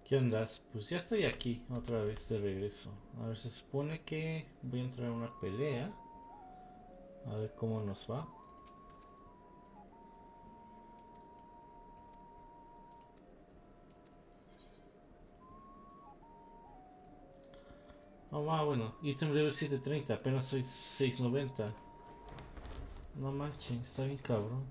¿Qué ondas? Pues ya estoy aquí, otra vez de regreso. A ver, se supone que voy a entrar a una pelea. A ver cómo nos va. Oh, bueno, ítem level 730, apenas soy 690. No manches, está bien cabrón.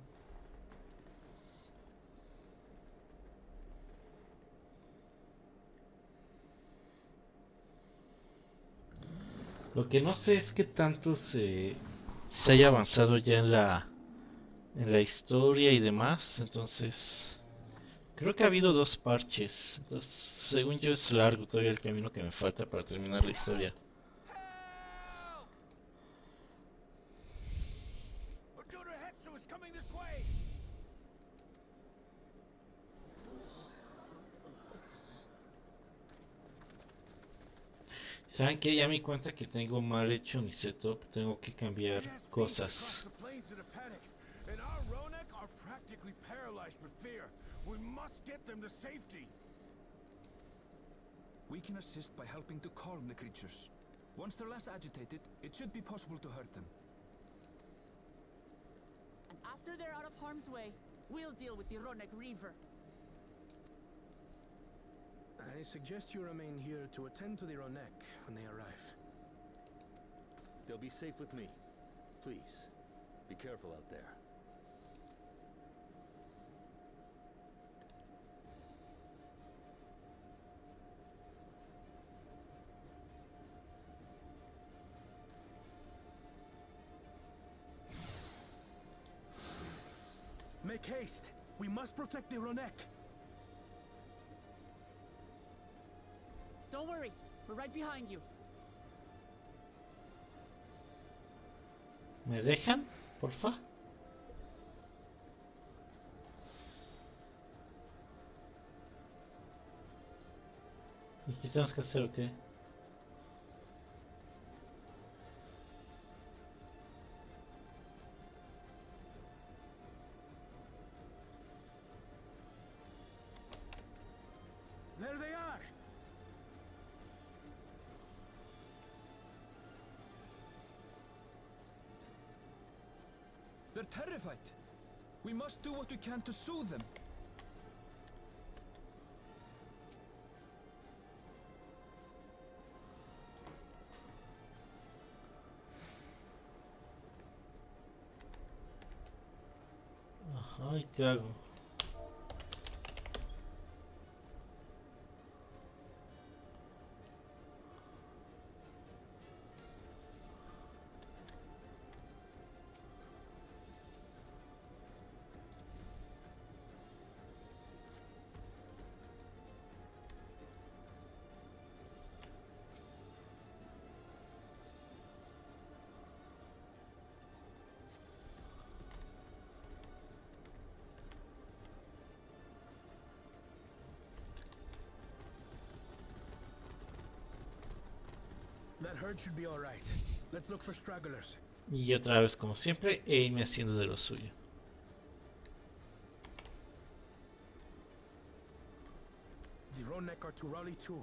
Lo que no sé es que tanto se haya avanzado ya en la historia y demás. Entonces, creo que ha habido dos parches. Entonces, según yo es largo todavía el camino que me falta para terminar la historia. ¿Saben qué? Ya me di cuenta que tengo mal hecho mi setup. Tengo que cambiar cosas. We can assist by helping to calm the creatures. Once they're less agitated, it should be possible to hurt them. And after they're out of harm's way, we'll deal with the Ronek Reaver. I suggest you remain here to attend to the Ronek when they arrive. They'll be safe with me. Please, be careful out there. Make haste! We must protect the Ronek! Don't worry, we're right behind you. ¿Me dejan? Porfa. ¿Y qué tenemos que hacer o qué? There they are! They're terrified. We must do what we can to soothe them. Ajá, ¿y qué hago? That herd should be alright. Let's look for stragglers. Y otra vez, como siempre, Amy haciendo de lo suyo. The Ronek are to rally too.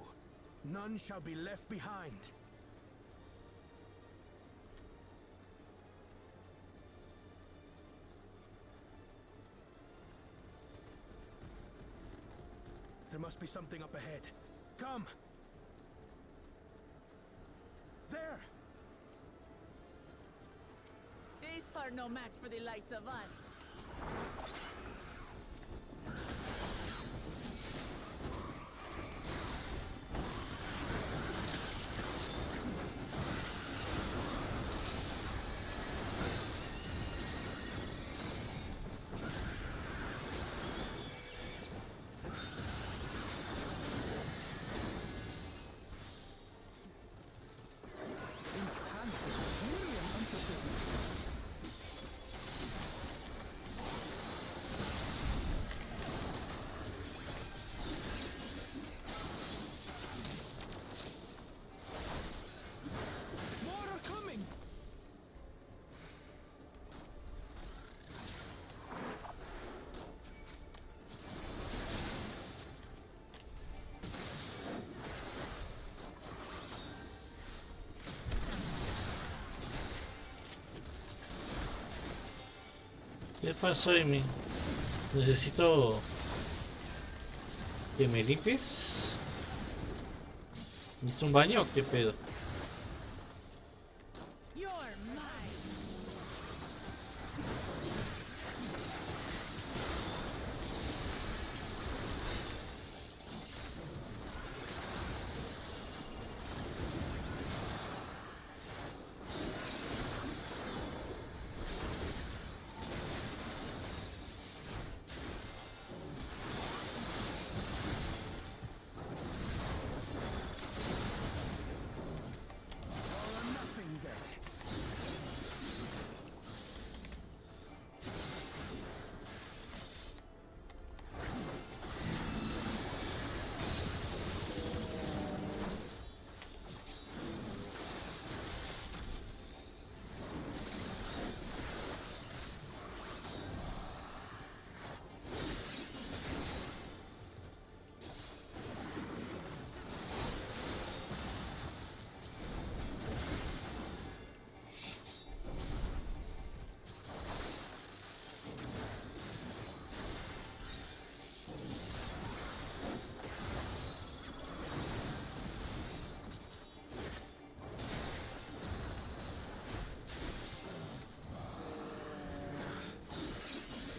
None shall be left behind. There must be something up ahead. Come! There! These are no match for the likes of us. ¿Qué pasó, Amy? Necesito que me limpies. ¿Necesito un baño o qué pedo? You're mine. All or nothing then.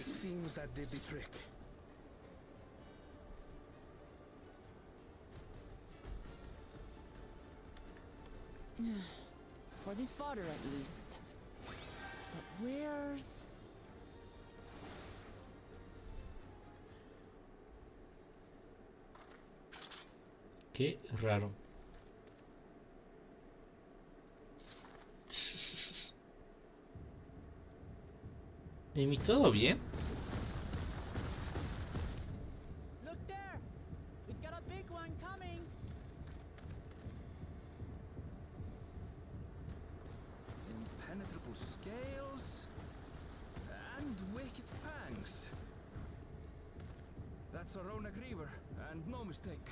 It seems that did the trick. For the fodder at least. But where's... Qué raro. Amy, ¿todo bien? Look there! We've got a big one coming! Impenetrable scales and wicked fangs. That's a Rona Griever, and no mistake.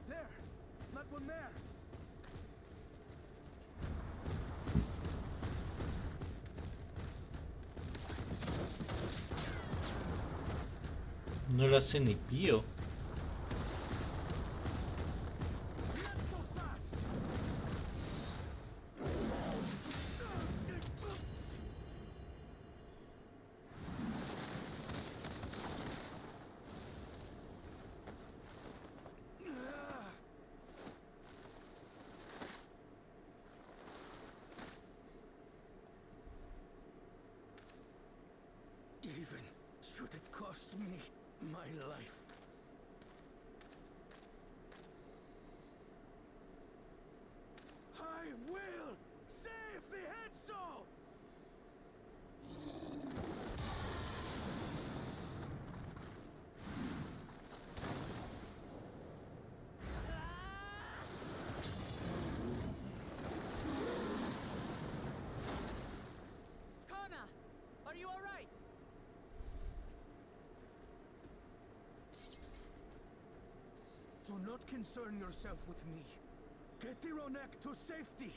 There! That one there! No lo hace ni pío. Not so fast! Even should it cost me my life. I will save the head soul! Kona! Are you alright? Do not concern yourself with me. Get the Ronek to safety!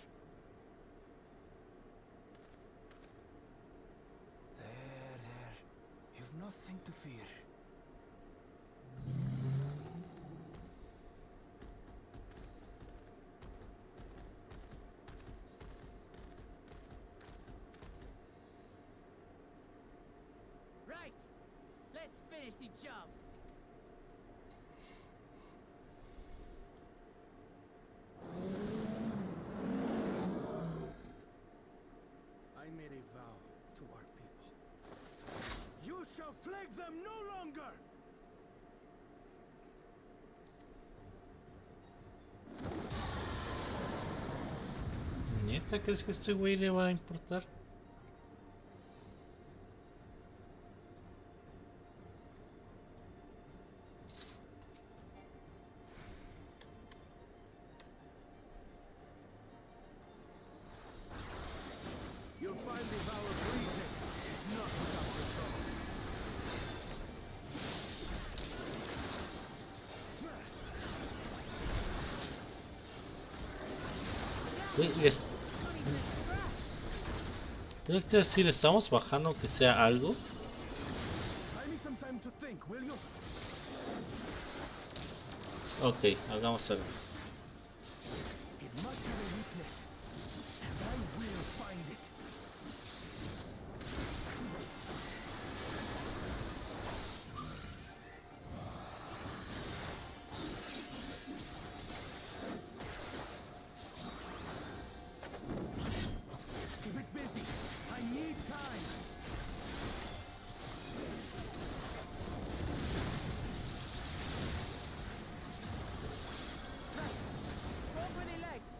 There. You've nothing to fear. Right! Let's finish the job! I made a vow to our people. You shall plague them no longer! ¿Neta crees que este güey le va a importar? You'll find the vow of reason is not without resolve. Uy, creo que si le estamos bajando aunque sea algo. Buy me some time to think, will you? Ok, hagamos algo. It must have a weakness, and I will find it. Keep it busy. I need time. Go for the legs.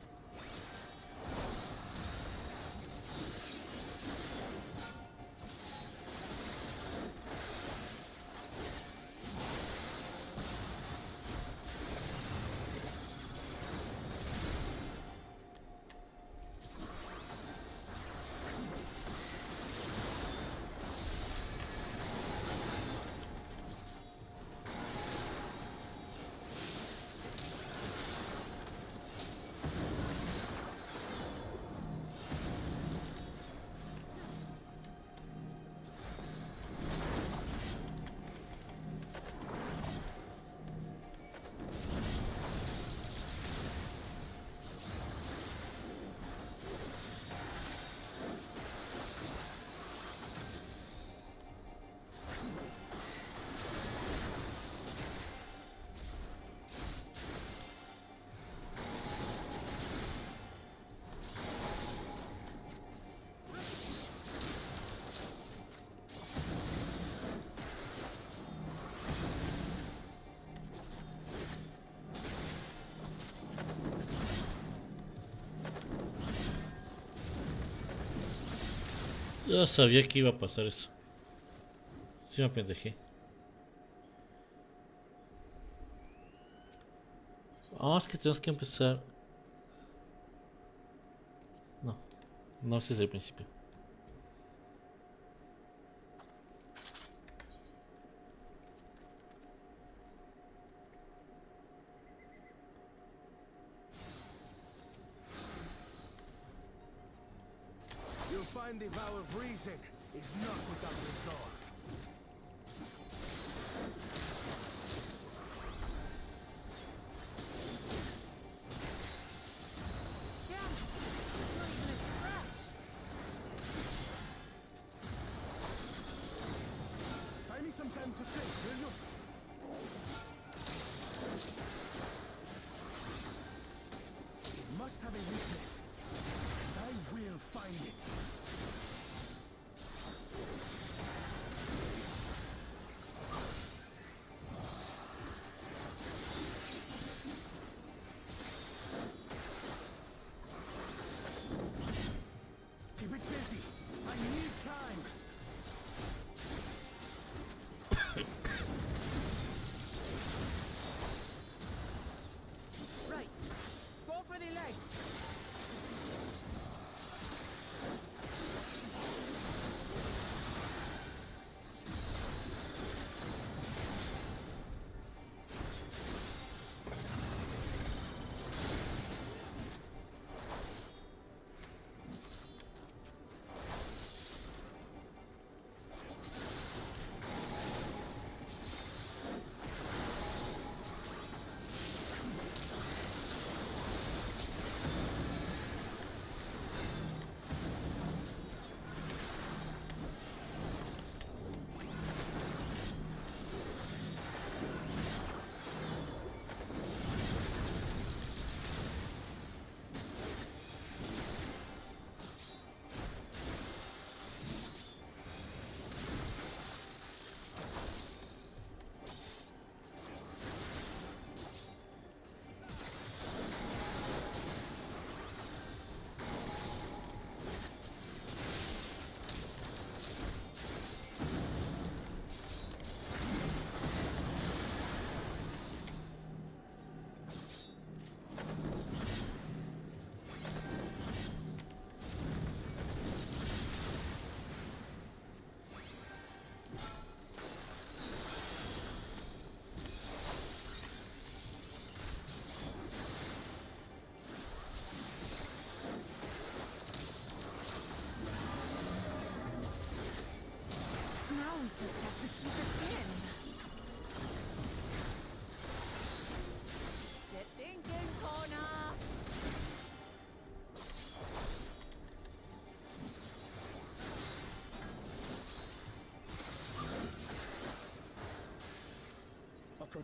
Yo sabía que iba a pasar eso. Sí me pendejé. Ah, es que tenemos que empezar. No, no ese es el principio. You'll find the vow of reason is not without resolve. Damn it! Not even a scratch. Buy me some time to think, will you? It must have a weakness, and I will find it.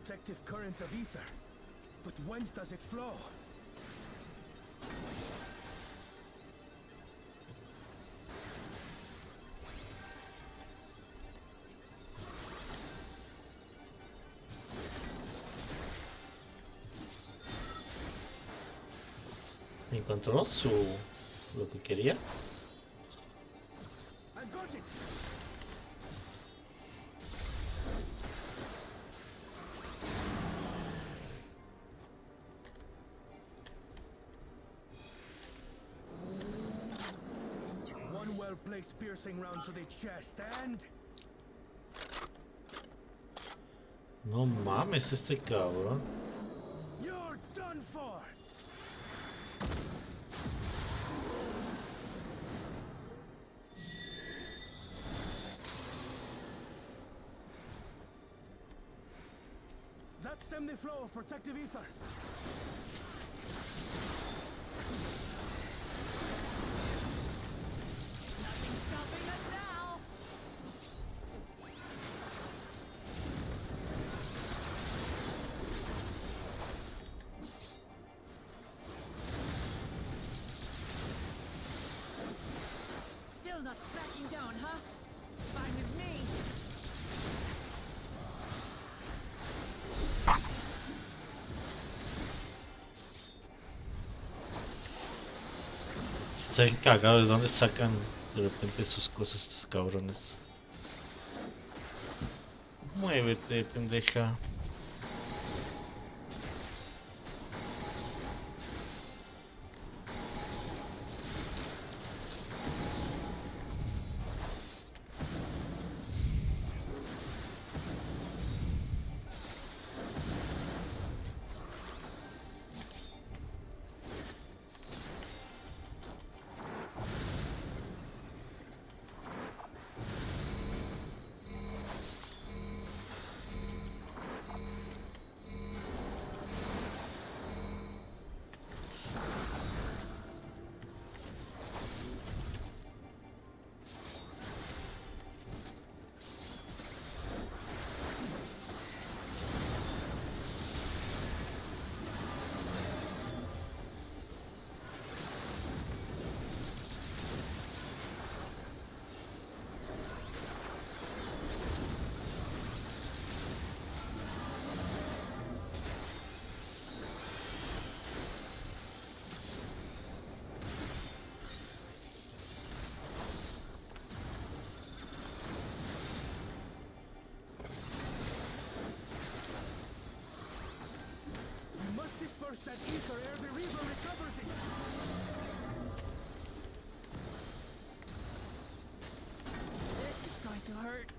protective current of ether. But whence does it flow? Encontró lo que quería. I've got it! One well-placed piercing round to the chest, and... No mames, este cabrón. you're done for! That stemmed the flow of protective ether. Nothing stopping us now. Still not backing down, huh? Fine with me. Estoy cagado de dónde sacan de repente sus cosas estos cabrones. Muévete, pendeja. We must disperse that ether ere the Reaver recovers it! This is going to hurt.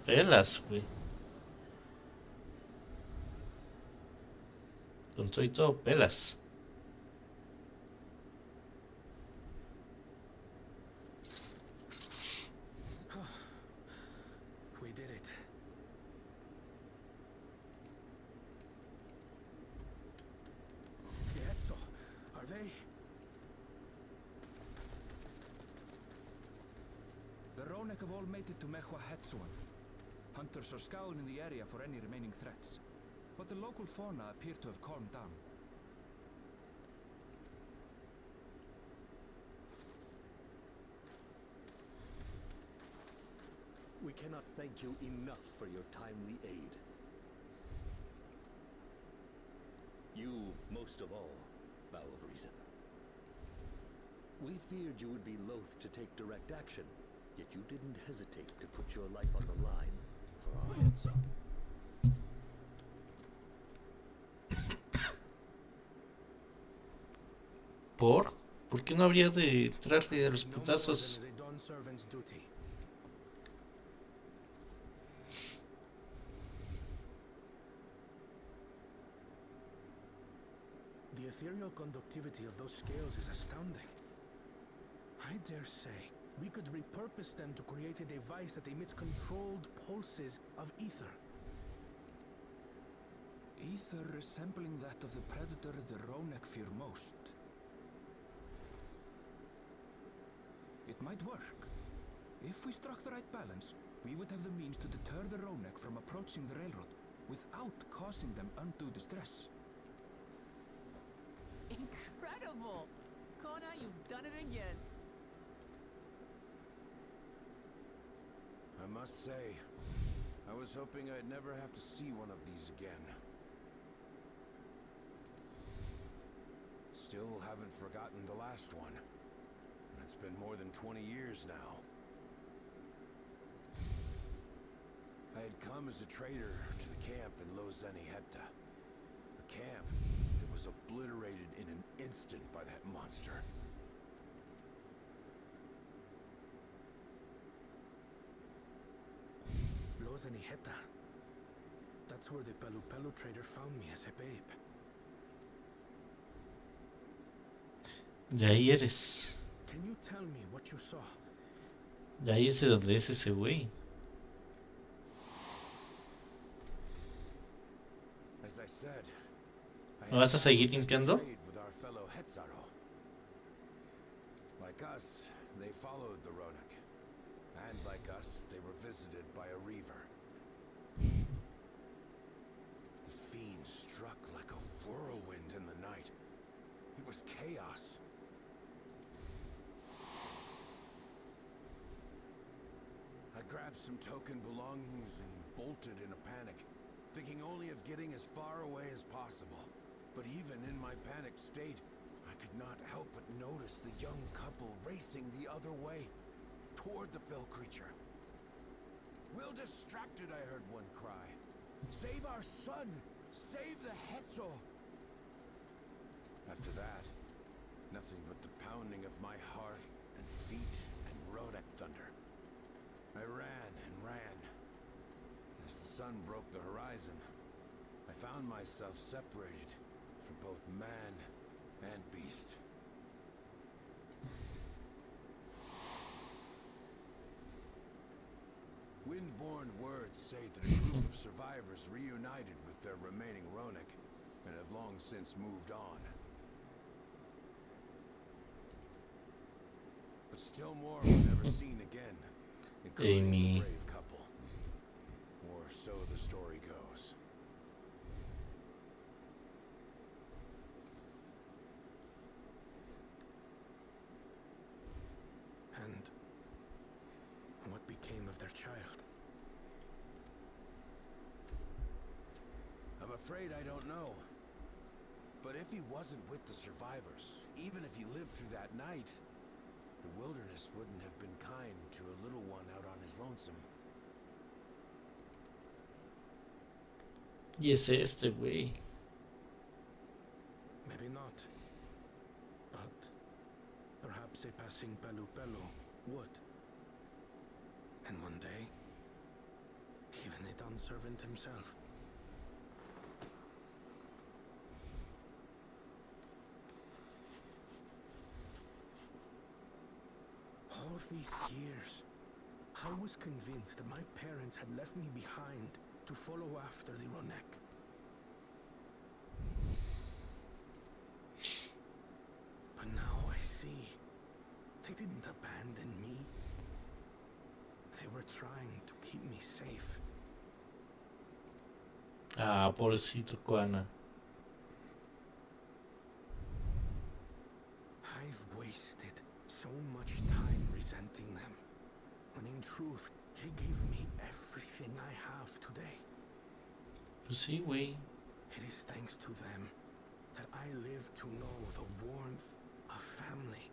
Pelas, güey. Con todo y todo, pelas. We did it. The Etso, are they? The Ronek have all made it to Mechwa Hetsuan. Hunters are scouring in the area for any remaining threats, but the local fauna appear to have calmed down. We cannot thank you enough for your timely aid. You, most of all, Bow of Reason. We feared you would be loath to take direct action, yet you didn't hesitate to put your life on the line for our Hetso. ¿Por? ¿Por qué no habría de entrarle a los No more than putazos? is a done servant's duty. The ethereal conductivity of those scales is astounding. I dare say we could repurpose them to create a device that emits controlled pulses of ether. Ether resembling that of the predator the Ronek fear most. It might work. If we struck the right balance, we would have the means to deter the Ronek from approaching the railroad without causing them undue distress. Incredible! Kona, you've done it again. I must say, I was hoping I'd never have to see one of these again. Still haven't forgotten the last one. It's been more than 20 years now. I had come as a trader to the camp in Lozenihetta. A camp that was obliterated in an instant by that monster. Lozenihetta. That's where the Pelu trader found me as a babe. De ahí eres. Can you tell me what you saw? De ahí es de donde es ese güey. As I said, ¿Me vas a seguir limpiando? with our fellow Hetzaro. Like us, they followed the Ronek. And like us, they were visited by a reaver. The fiend struck like a whirlwind in the night. It was chaos. I grabbed some token belongings and bolted in a panic, thinking only of getting as far away as possible. But even in my panicked state, I could not help but notice the young couple racing the other way, toward the fell creature. Will distracted, I heard one cry. Save our son! Save the Hetzo! After that, nothing but the pounding of my heart and feet and Ronek thunder. I ran and ran. As the sun broke the horizon, I found myself separated from both man and beast. Windborne words say that a group of survivors reunited with their remaining Ronek and have long since moved on. But still more were never seen again, including Amy. the brave couple. Or so the story goes. And what became of their child? I'm afraid I don't know. But if he wasn't with the survivors, even if he lived through that night, the wilderness wouldn't have been kind to a little one out on his lonesome. Y es este güey. Maybe not. But perhaps a passing Pelu would. And one day, even a Dawn servant himself. All these years, I was convinced that my parents had left me behind to follow after the Ronek. But now I see, they didn't abandon me. They were trying to keep me safe. Ah, pobrecito Koana. I've wasted so much time resenting them, when in truth, they gave me everything I have today. Pues sí, güey. It is thanks to them that I live to know the warmth of family,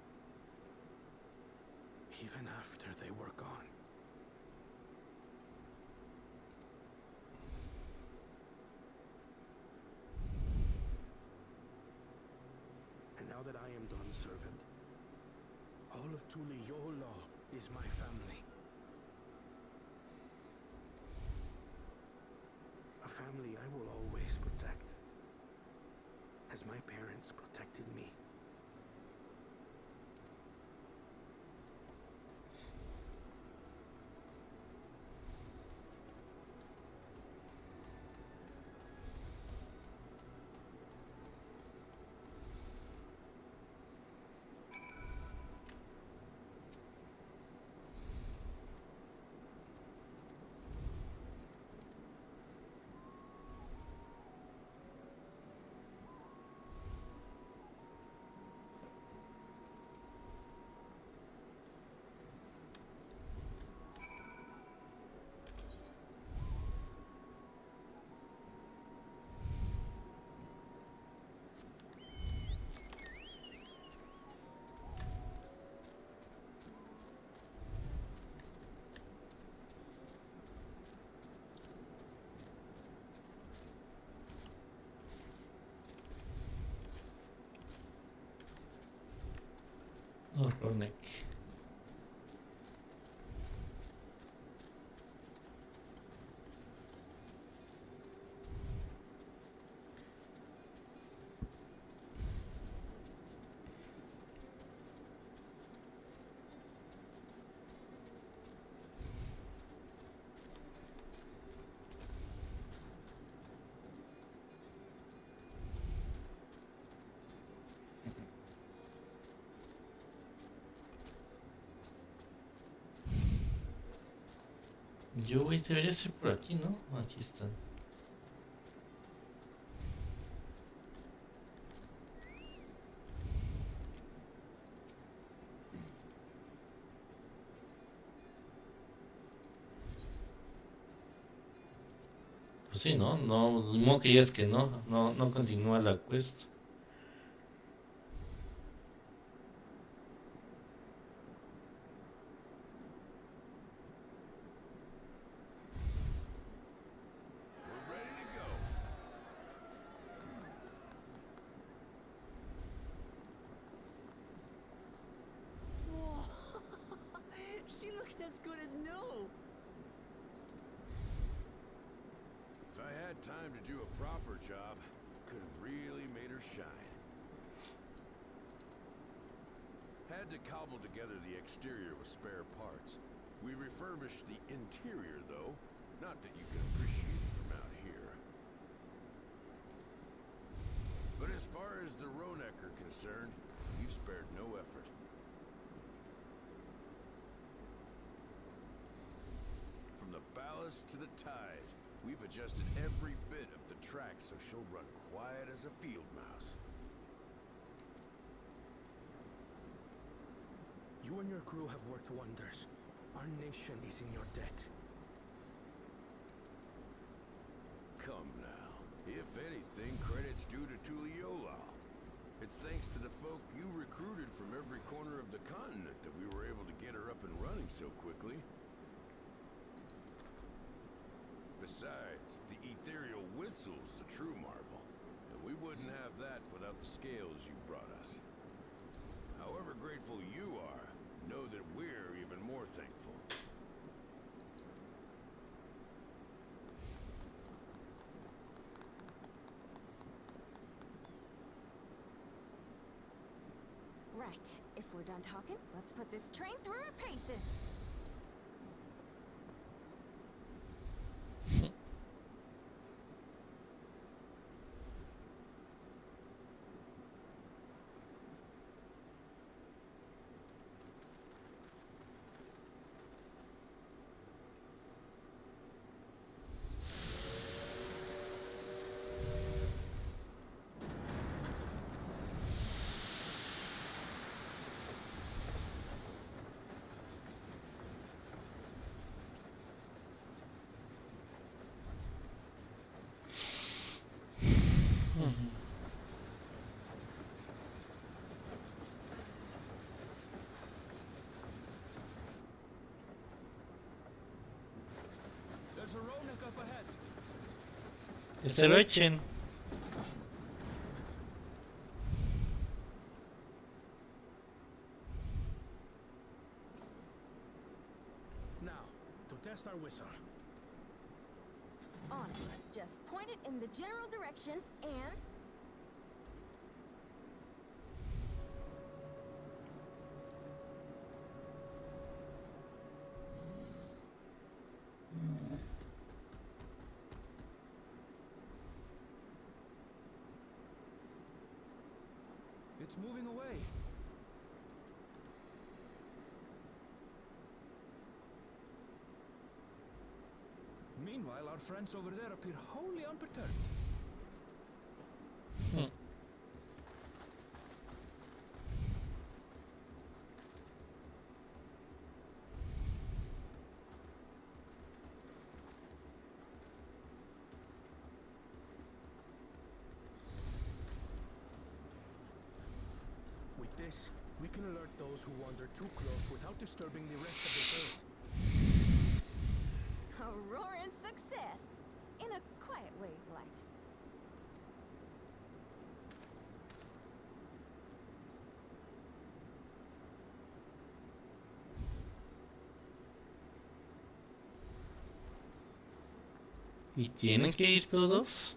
even after they were gone. And now that I am Dawn's servant, all of Tuliyola is my family. A family I will always protect, as my parents protected me. Oh, Ronek. Yo, güey, debería ser por aquí, ¿no? Aquí están. Pues sí, ¿no? No, ni modo que digas que no continúa la quest. We're ready to go. Whoa. She looks as good as new. If I had time to do a proper job, could have really made her shine. Had to cobble together the exterior with spare parts. We refurbished the interior, though. Not that you can appreciate it from out here. But as far as the Ronek are concerned, you've spared no effort. From the ballast to the ties, we've adjusted every bit of the track so she'll run quiet as a field mouse. You and your crew have worked wonders. Our nation is in your debt. Come now. If anything, credit's due to Tuliolao. It's thanks to the folk you recruited from every corner of the continent that we were able to get her up and running so quickly. Besides, the ethereal whistle's the true marvel, and we wouldn't have that without the scales you brought us. However grateful you are, know that we're even more thankful. Right. If we're done talking, let's put this train through our paces. There's a Ronek up ahead. Que se lo echen. blast our whistle. On it. Just point it in the general direction and... It's moving away. Meanwhile, our friends over there appear wholly unperturbed. With this, we can alert those who wander too close without disturbing the rest of the herd. A roaring success! In a quiet way, like. ¿Y tienen que ir todos?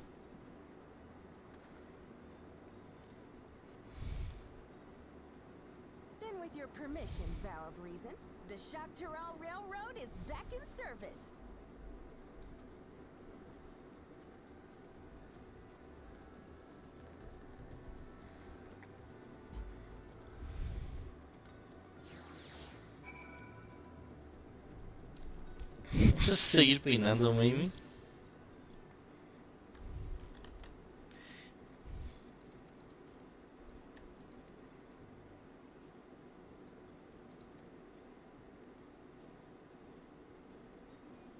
Then with your permission, Vow of Reason, the Shaktaral Railroad is back in service. Seguir peinando, maybe.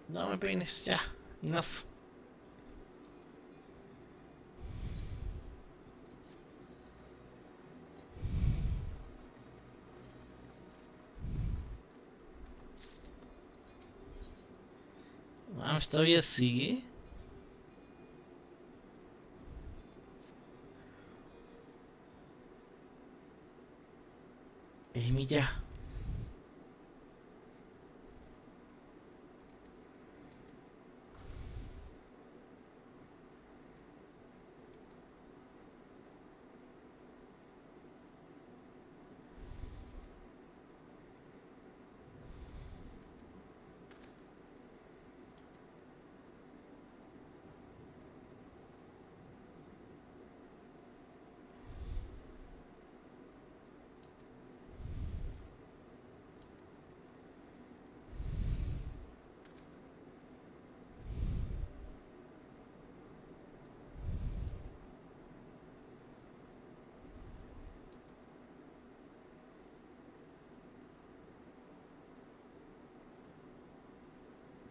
No me peines, ya. Enough. Todavía sigue. Amy ya.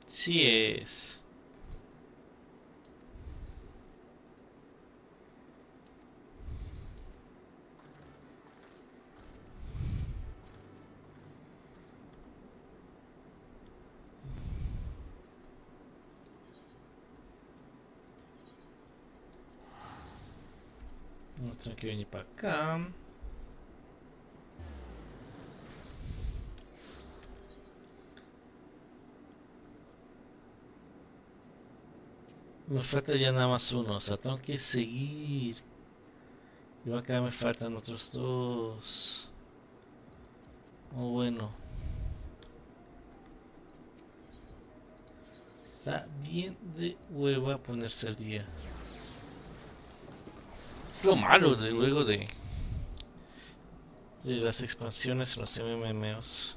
Sí es. No tengo que venir para acá. Me falta ya nada más uno, o sea, tengo que seguir. Y acá me faltan otros dos. Oh, bueno. Está bien de hueva ponerse al día. Es lo malo de luego de las expansiones en los MMOs.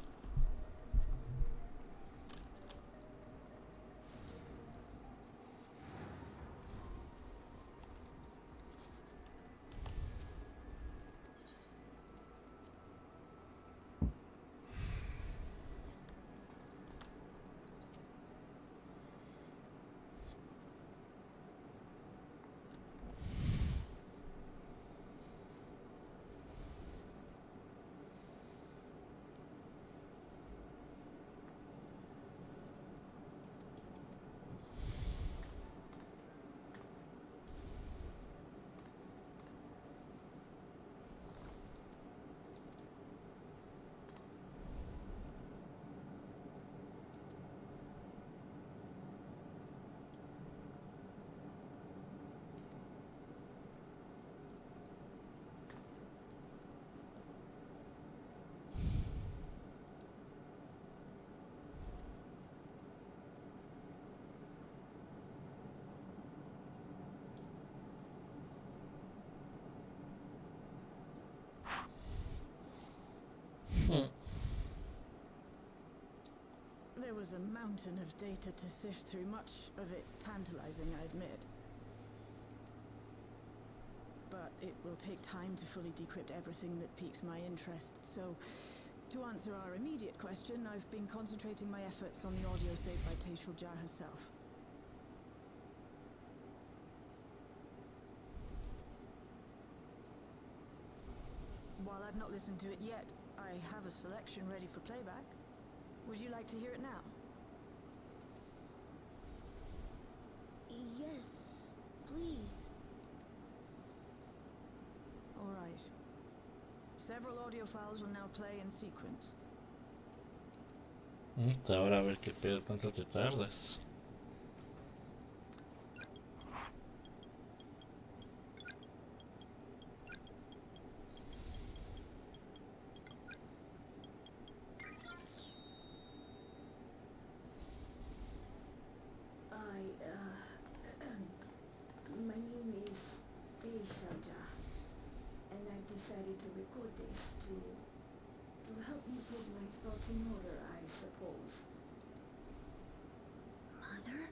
was a mountain of data to sift through, much of it tantalizing, I admit. But it will take time to fully decrypt everything that piques my interest, so to answer our immediate question, I've been concentrating my efforts on the audio saved by Teishuja herself. While I've not listened to it yet, I have a selection ready for playback. Would you like to hear it now? Yes, please. All right. Several audio files will now play in sequence. Ahora a ver qué pedo, cuánto te tardas. My name is Teishuja, and I've decided to record this to help me put my thoughts in order, I suppose. Mother?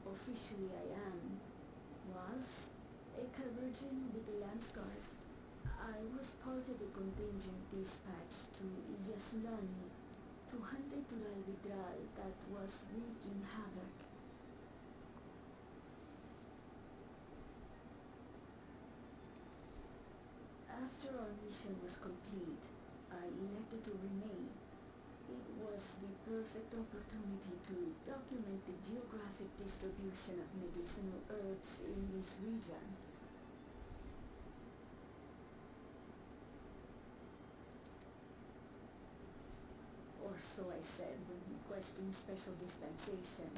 Officially I was a Virgin with the Lance Guard. I was part of a contingent dispatched to Yaslani to hunt a Tural Vidral that was wreaking havoc. After our mission was complete, I elected to remain. It was the perfect opportunity to document the geographic distribution of medicinal herbs in this region. Or so I said when requesting special dispensation.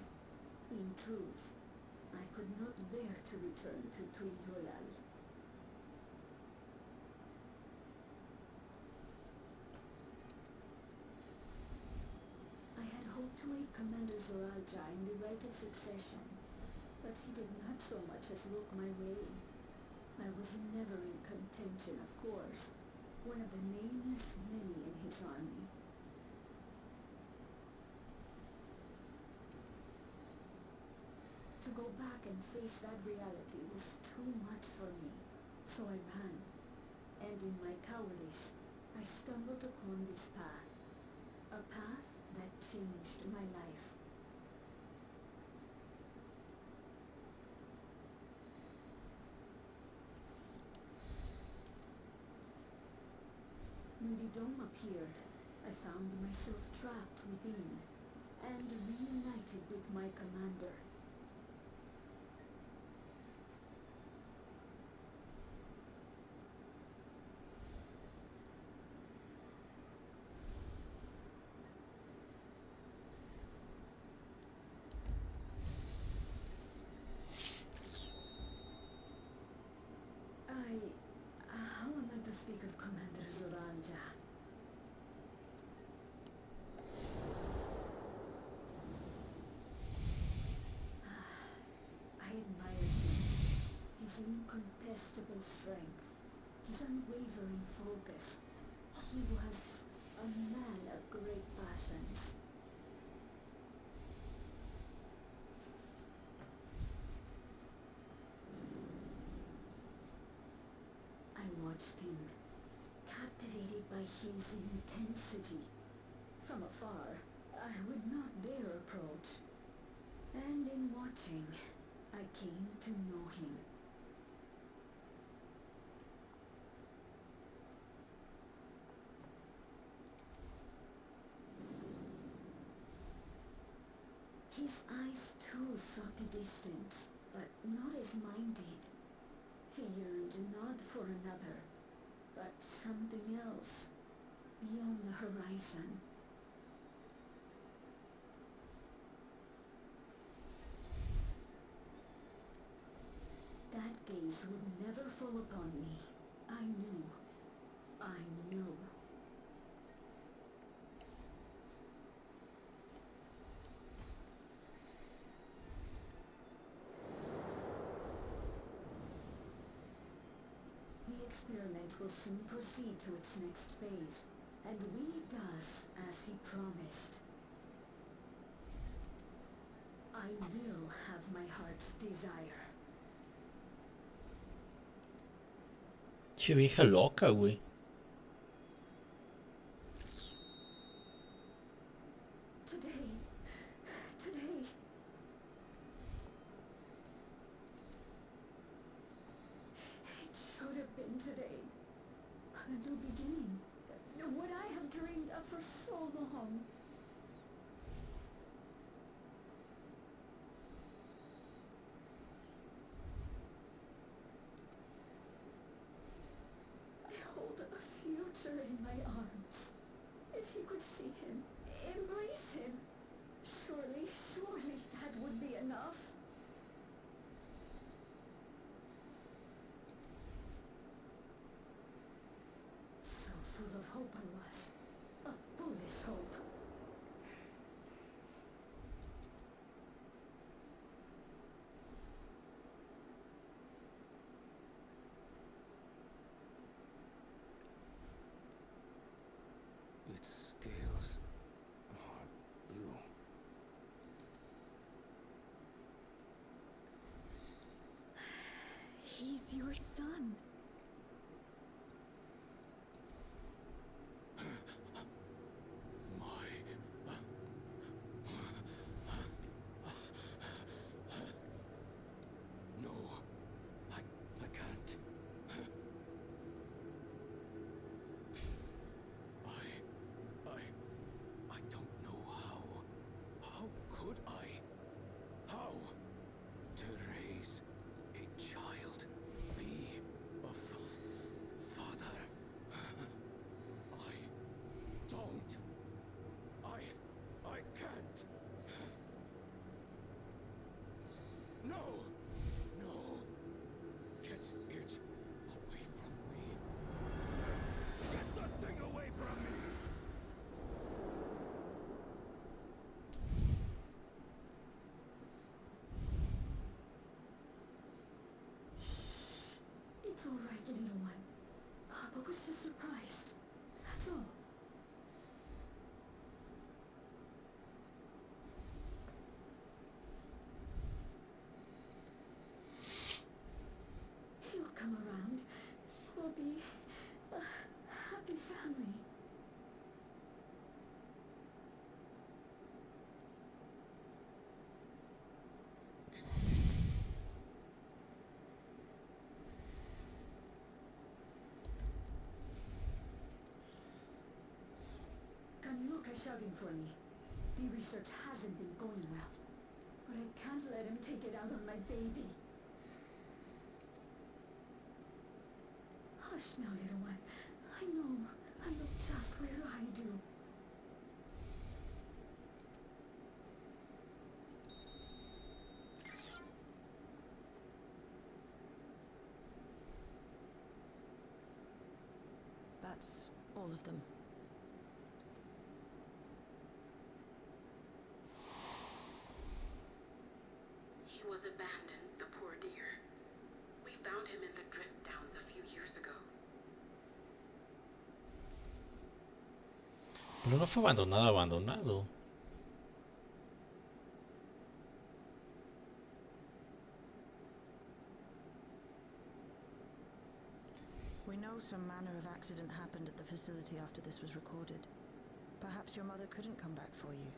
In truth, I could not bear to return to Tuiyolal. I had hoped to aid Commander Zoralja in the right of succession, but he did not so much as look my way. I was never in contention, of course, one of the nameless many in his army. To go back and face that reality was too much for me, so I ran. And in my cowardice, I stumbled upon this path. A path that changed my life. When the dome appeared, I found myself trapped within and reunited with my commander. How am I to speak of Commander Zoranja? I admired him. His incontestable strength, his unwavering focus. He was a man of great passions. I watched him, captivated by his intensity. From afar, I would not dare approach. And in watching, I came to know him. His eyes too sought the distance, but not as mine did. He yearned not for another, but something else, beyond the horizon. That gaze would never fall upon me. I knew. The experiment will soon proceed to its next phase, and we does as he promised. I will have my heart's desire. Che vieja loca, güey. Today. It should have been today. The beginning. What I have dreamed of for so long. I hold a future in my arms. If he could see him, embrace him, surely that would be enough. So full of hope I was. A foolish hope. Its scales are blue. He's your son. No, I can't. I don't know how. How could I? How? To raise a child, be a father. I don't. I can't. No! No! Get it away from me! Get that thing away from me! It's all right, little one. Papa was just surprised. That's all. He'll come around. We'll be a happy family. Kanyoka's shouting for me. The research hasn't been going well. But I can't let him take it out on my baby. Hush now, little one. I know just where I do. That's all of them. He was abandoned, the poor dear. We found him in the drift downs a few years ago. Pero no fue abandonado. We know some manner of accident happened at the facility after this was recorded. Perhaps your mother couldn't come back for you.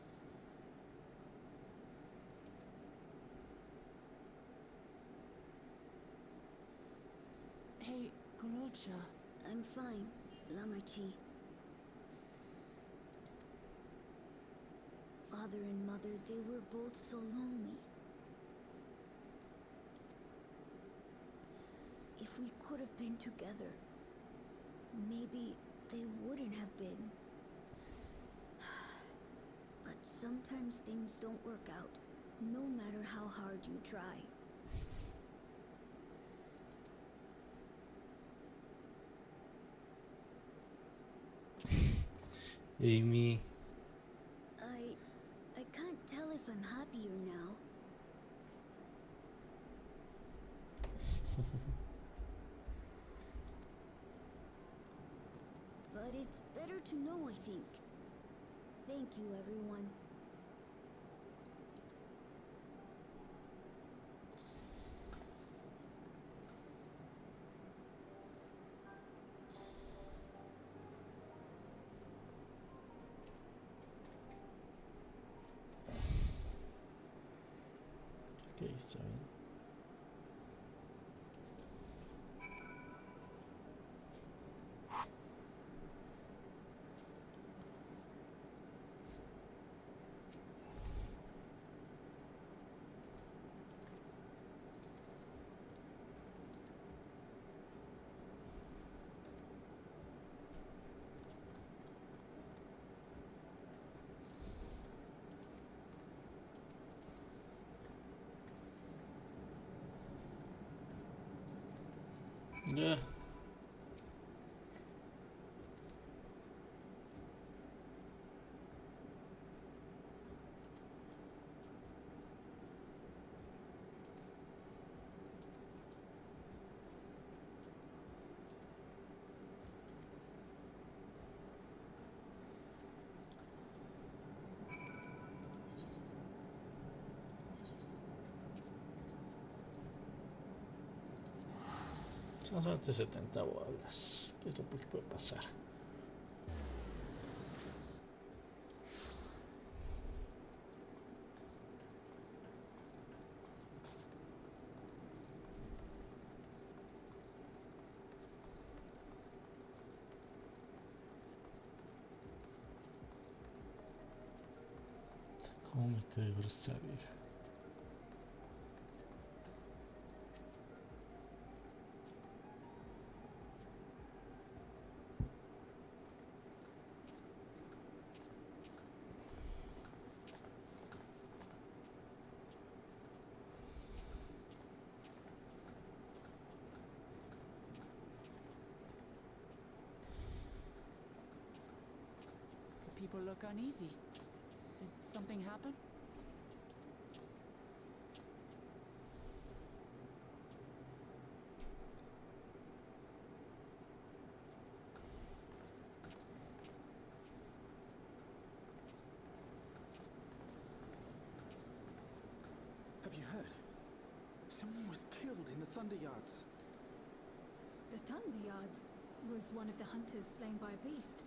Hey, Gulolcha. I'm fine, Lamarchi. Father and mother, they were both so lonely. If we could have been together, maybe they wouldn't have been. But sometimes things don't work out, no matter how hard you try. Amy. I can't tell if I'm happier now. but it's better to know, I think. Thank you, everyone. Ok, está bien. Yeah. Son solamente 70 bolas. ¿Qué es lo que puede pasar? ¿Cómo me caigo esta vieja? The people look uneasy. Did something happen? Have you heard? Someone was killed in the Thunder Yards. The Thunder Yards was one of the hunters slain by a beast.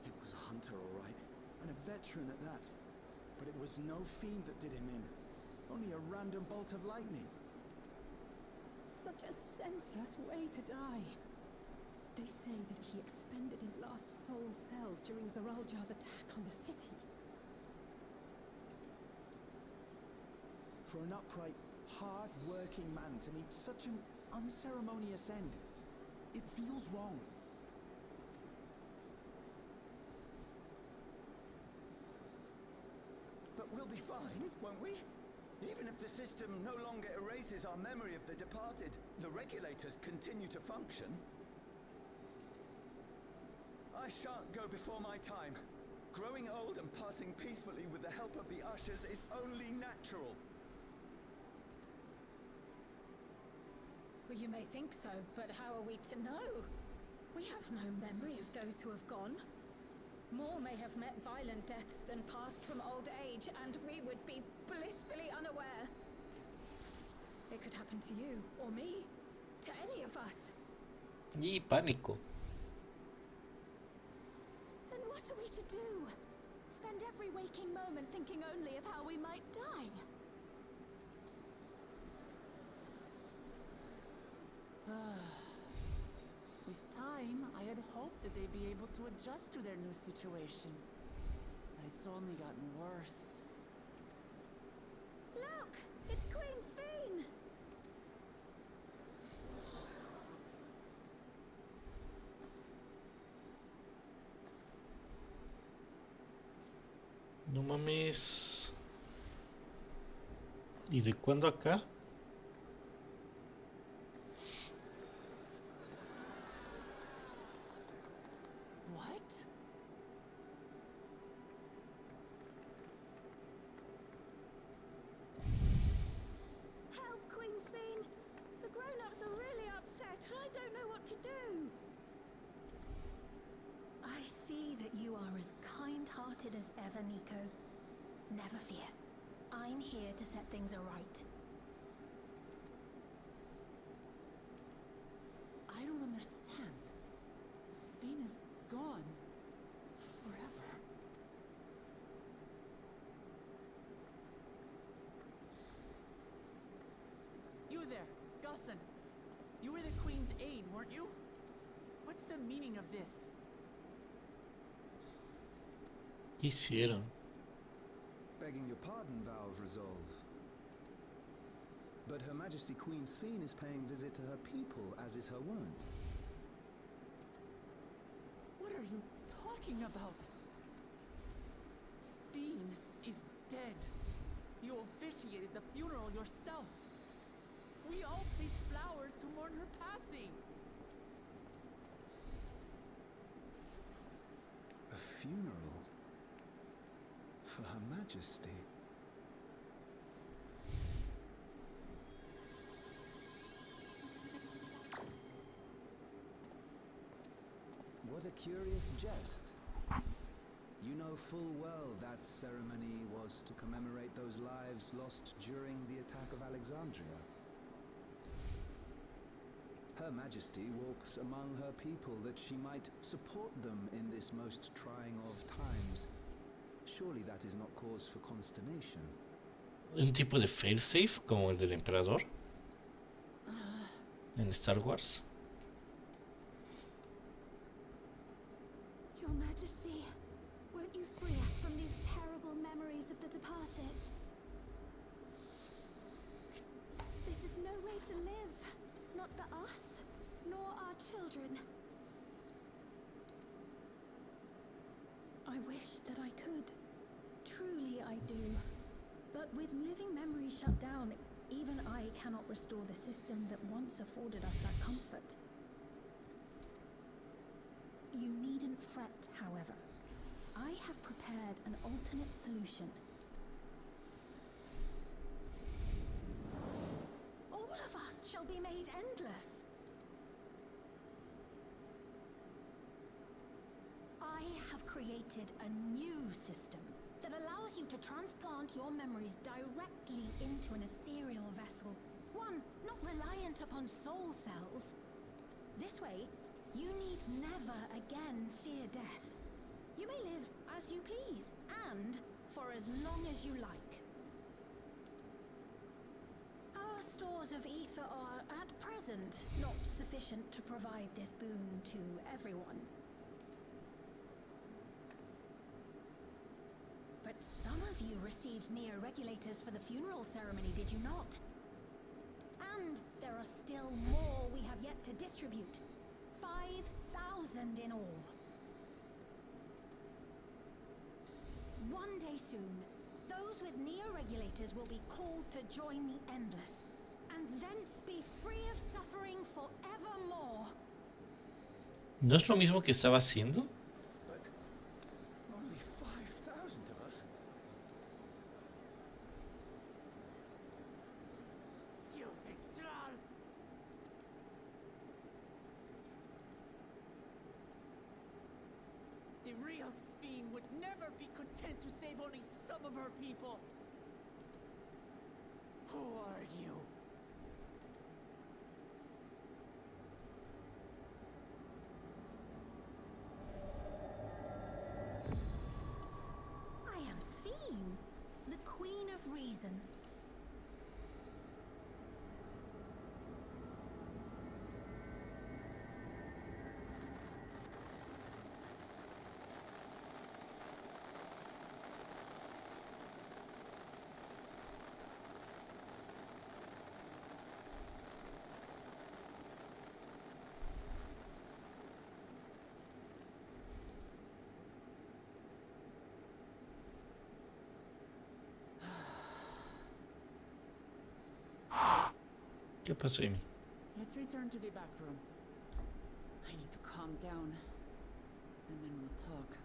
It was a hunter, all right, and a veteran at that. But it was no fiend that did him in. Only a random bolt of lightning. Such a senseless way to die. They say that he expended his last soul cells during Zoraljar's attack on the city. For an upright, hard-working man to meet such an unceremonious end, it feels wrong. But we'll be fine, won't we? Even if the system no longer erases our memory of the departed, the regulators continue to function. I shan't go before my time. Growing old and passing peacefully with the help of the ushers is only natural. Well, you may think so, but how are we to know? We have no memory of those who have gone. More may have met violent deaths than passed from old age, and we would be blissfully unaware. It could happen to you, or me, to any of us. Y pánico. Then what are we to do? Spend every waking moment thinking only of how we might die? With time, I had hoped that they'd be able to adjust to their new situation. But it's only gotten worse. Look! It's Queen Sveen! No mames. ¿Y de cuándo acá? What? Help, Queen Sveen! The grown-ups are really upset, and I don't know what to do. hearted as ever, Nico. Never fear. I'm here to set things aright. I don't understand. Sven is gone. Forever. You there, Gusson. You were the Queen's aide, weren't you? What's the meaning of this? ¿Qué hicieron? Begging your pardon, Valve Resolve. But Her Majesty Queen Sven is paying visit to her people, as is her wont. What are you talking about? Sven is dead. You officiated the funeral yourself. We all placed flowers to mourn her passing. A funeral? For Her Majesty? What a curious jest. You know full well that ceremony was to commemorate those lives lost during the attack of Alexandria. Her Majesty walks among her people that she might support them in this most trying of times. Surely that is not cause for consternation. Un tipo de failsafe como el del emperador en Star Wars. Your Majesty, won't you free us from these terrible memories of the departed? This is no way to live. Not for us, nor our children. I wish that I could. Truly I do. But with living memories shut down, even I cannot restore the system that once afforded us that comfort. You needn't fret, however. I have prepared an alternate solution. All of us shall be made endless. I have created a new system that allows you to transplant your memories directly into an ethereal vessel. One not reliant upon soul cells. This way, you need never again fear death. You may live as you please, and for as long as you like. Our stores of ether are, at present, not sufficient to provide this boon to everyone. But some of you received neo-regulators for the funeral ceremony, did you not? And there are still more we have yet to distribute. 5,000 in all. One day soon, those with neo-regulators will be called to join the Endless, and thence be free of suffering forevermore. ¿No es lo mismo que estaba haciendo? But only 5,000 of us? You Victral! The real Sven would never be content to save only some of her people. Who are you? I am Sven, the Queen of Reason. ¿Qué pasó, Amy? Let's return to the back room. I need to calm down, and then we'll talk.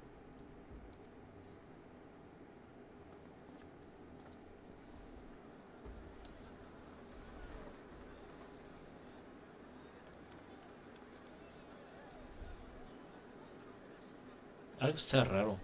Algo está raro.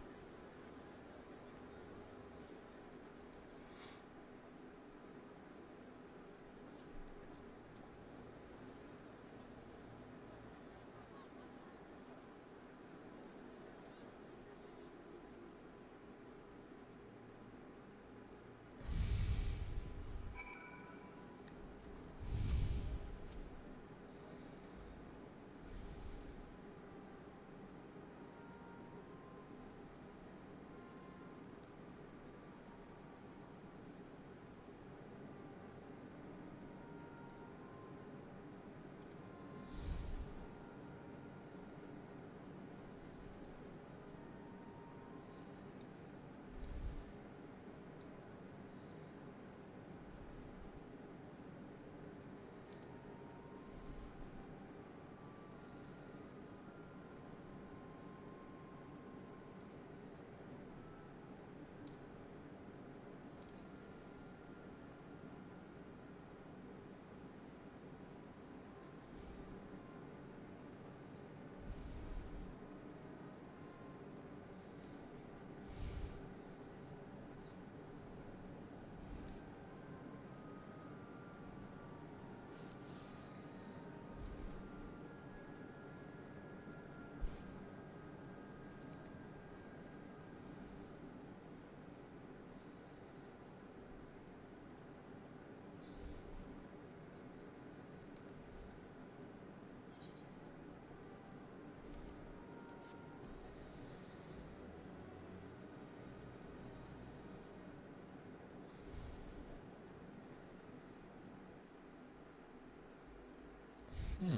Hmm.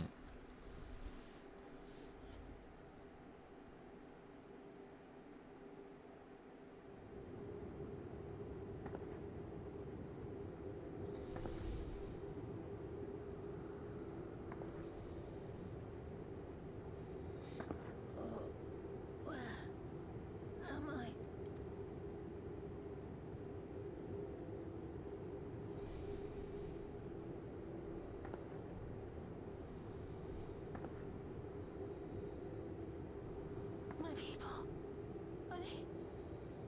Where am I? My people.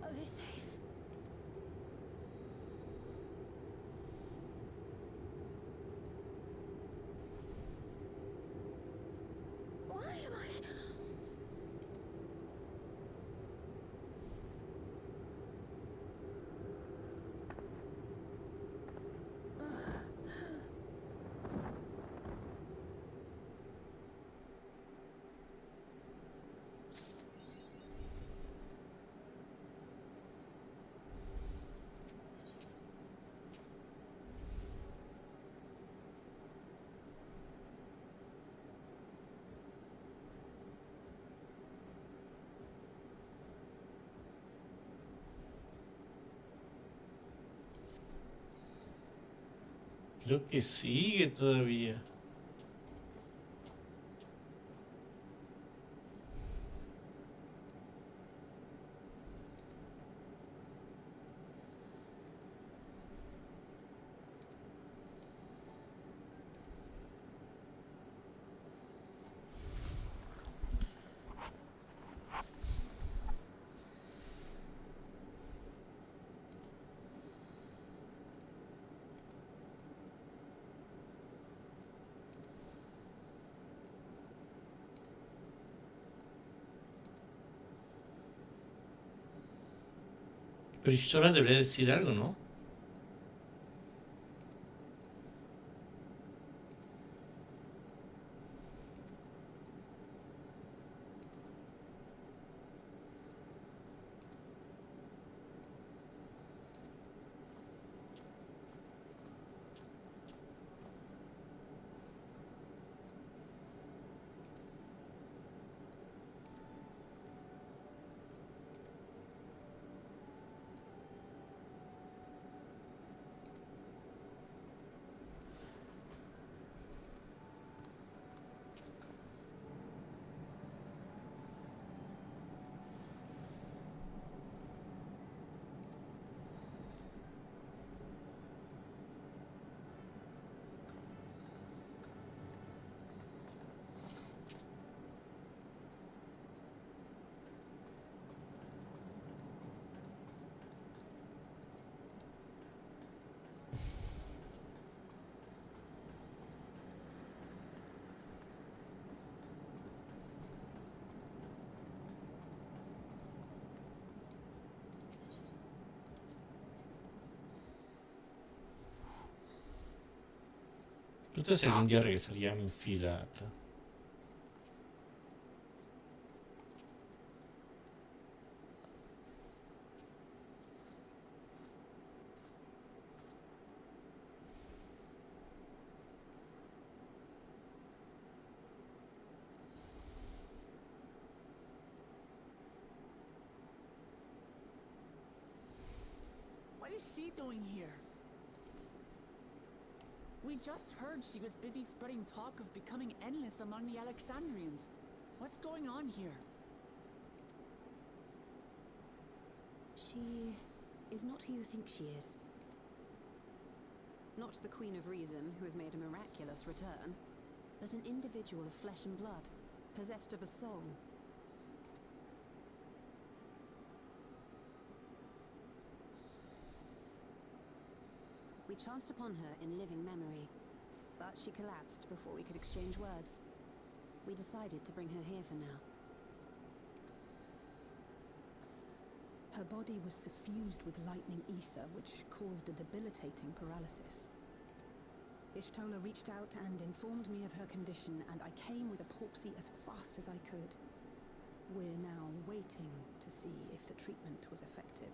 Are they safe? Why am I? Creo que sigue todavía. Pero Ishtora debería decir algo, ¿no? Entonces algún día regresaría a mi infilata. What is she doing here? We just heard she was busy spreading talk of becoming endless among the Alexandrians. What's going on here? She is not who you think she is. Not the Queen of Reason, who has made a miraculous return, but an individual of flesh and blood, possessed of a soul. We chanced upon her in living memory, but she collapsed before we could exchange words. We decided to bring her here for now. Her body was suffused with lightning ether, which caused a debilitating paralysis. Ishtola reached out and informed me of her condition, and I came with epoxy as fast as I could. We're now waiting to see if the treatment was effective.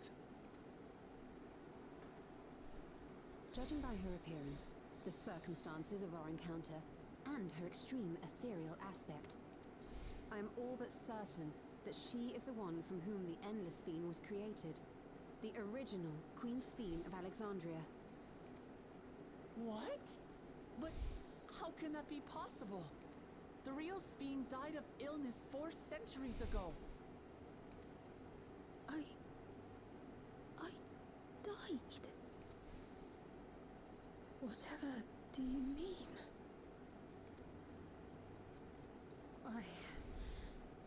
Judging by her appearance, the circumstances of our encounter, and her extreme ethereal aspect. I am all but certain that she is the one from whom the Endless Fiend was created. The original Queen Sphene of Alexandria. What? But how can that be possible? The real Sphene died of illness 4 centuries ago. I died. Whatever do you mean?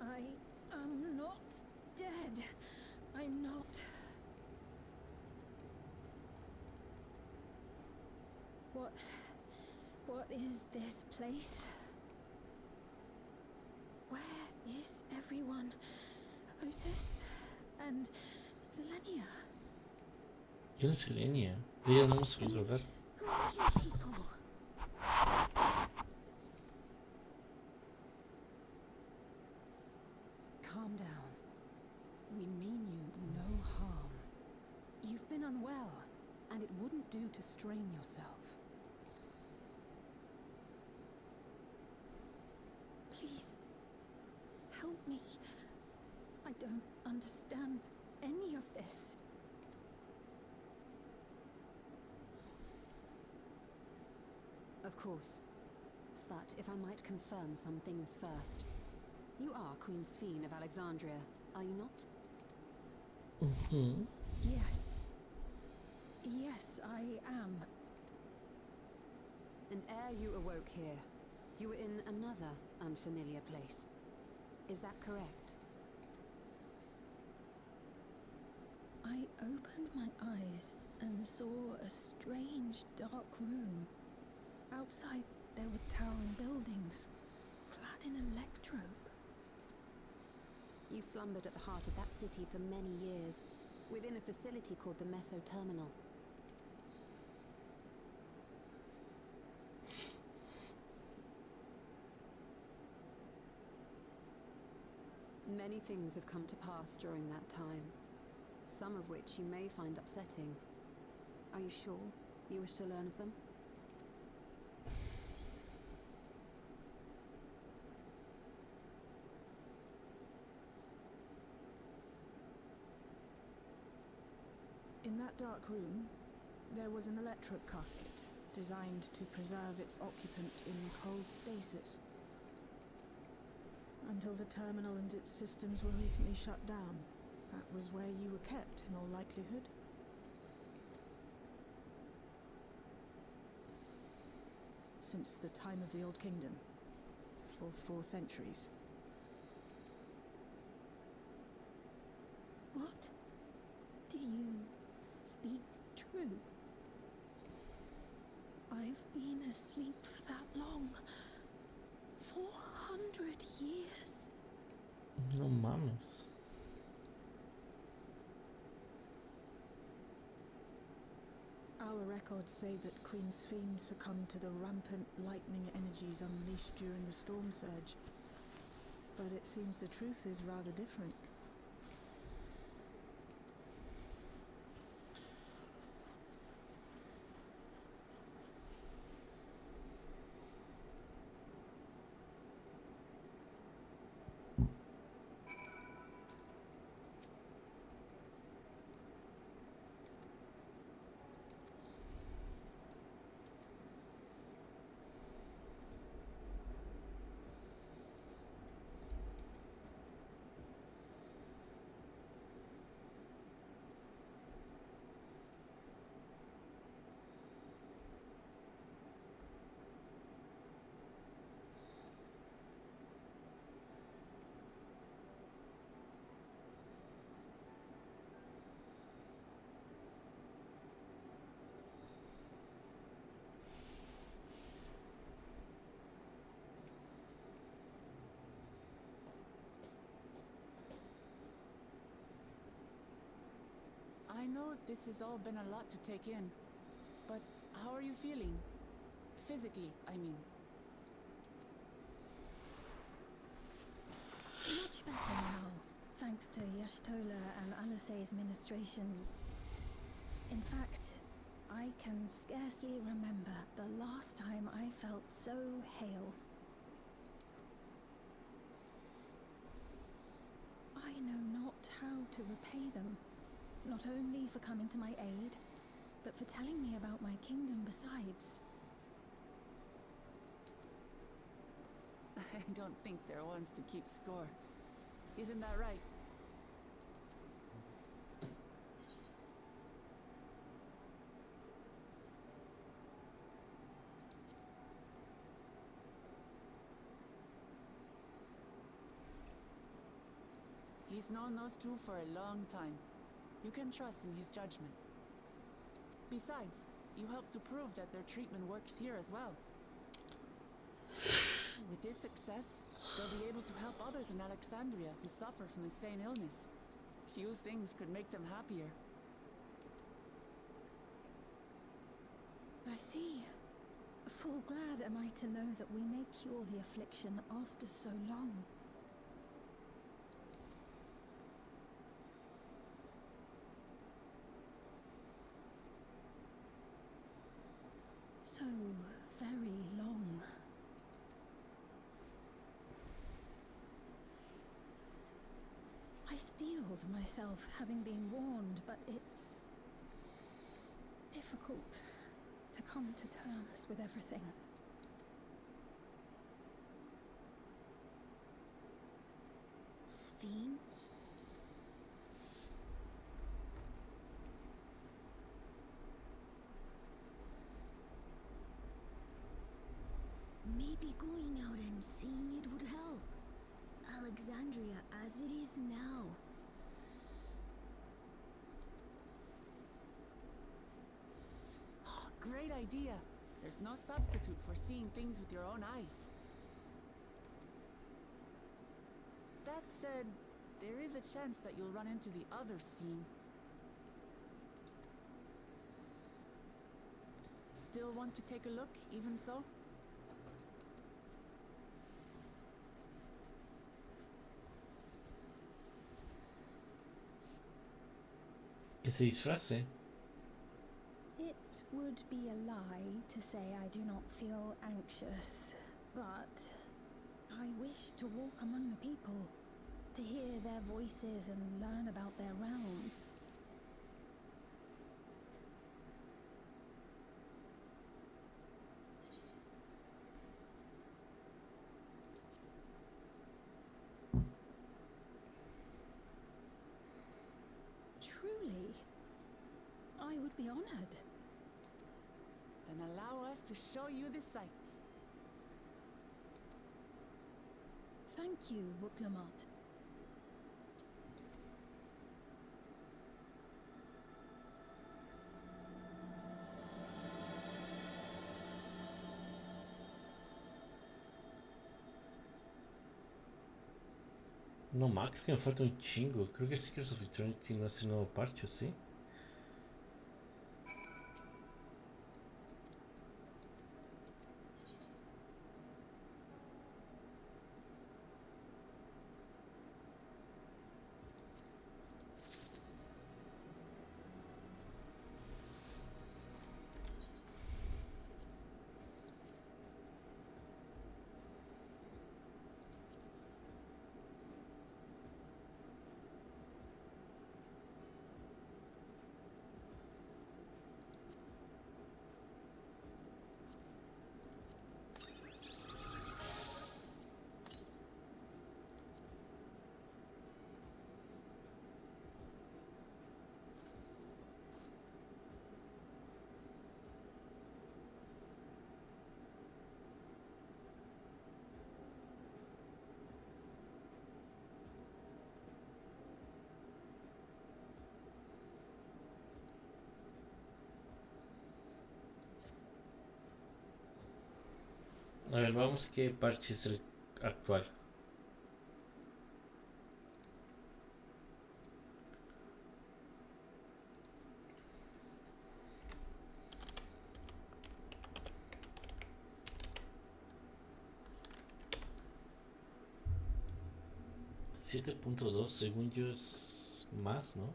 I am not dead. I'm not. What is this place? Where is everyone? Otis and Zelenia? ¿Quién es Selenia? De ella no hemos oído hablar. Who are you people? Calm down. We mean you no harm. You've been unwell, and it wouldn't do to strain yourself. Please, help me. I don't understand any of this. Of course. But if I might confirm some things first. You are Queen Sphene of Alexandria, are you not? Mm-hmm. Yes. Yes, I am. And ere you awoke here, you were in another unfamiliar place. Is that correct? I opened my eyes and saw a strange dark room. Outside there were towering buildings, clad in electrobe. You slumbered at the heart of that city for many years, within a facility called the Meso Terminal. Many things have come to pass during that time, some of which you may find upsetting. Are you sure you wish to learn of them? In that dark room, there was an electric casket, designed to preserve its occupant in cold stasis. Until the terminal and its systems were recently shut down. That was where you were kept, in all likelihood. Since the time of the Old Kingdom. For 4 centuries. What? Do you speak true? I've been asleep for that long. 400 years. No mames. Our records say that Queen Sphene succumbed to the rampant lightning energies unleashed during the storm surge. But it seems the truth is rather different. I know this has all been a lot to take in, but how are you feeling? Physically, I mean. Much better now, thanks to Yashtola and Alisei's ministrations. In fact, I can scarcely remember the last time I felt so hale. I know not how to repay them, not only for coming to my aid, but for telling me about my kingdom besides. I don't think they're ones to keep score. Isn't that right? He's known those two for a long time. You can trust in his judgment. Besides, you helped to prove that their treatment works here as well. With this success, they'll be able to help others in Alexandria who suffer from the same illness. Few things could make them happier. I see. Full glad am I to know that we may cure the affliction after so long. So very long. I steeled myself, having been warned, but it's difficult to come to terms with everything. Sphene? Maybe going out and seeing it would help. Alexandria as it is now. Great idea. There's no substitute for seeing things with your own eyes. That said, there is a chance that you'll run into the other Sphene. Still want to take a look, even so? Que se disfrace. It would be a lie to say I do not feel anxious, but I wish to walk among the people, to hear their voices and learn about their realm. Truly, I would be honored. Then allow us to show you the sights. Thank you, Wuklamart. No más, creo que me falta un chingo. Creo que Secrets of Eternity no hace nuevo parche, ¿sí? A ver, vamos qué parche es el actual. $7.2 según yo es más, ¿no?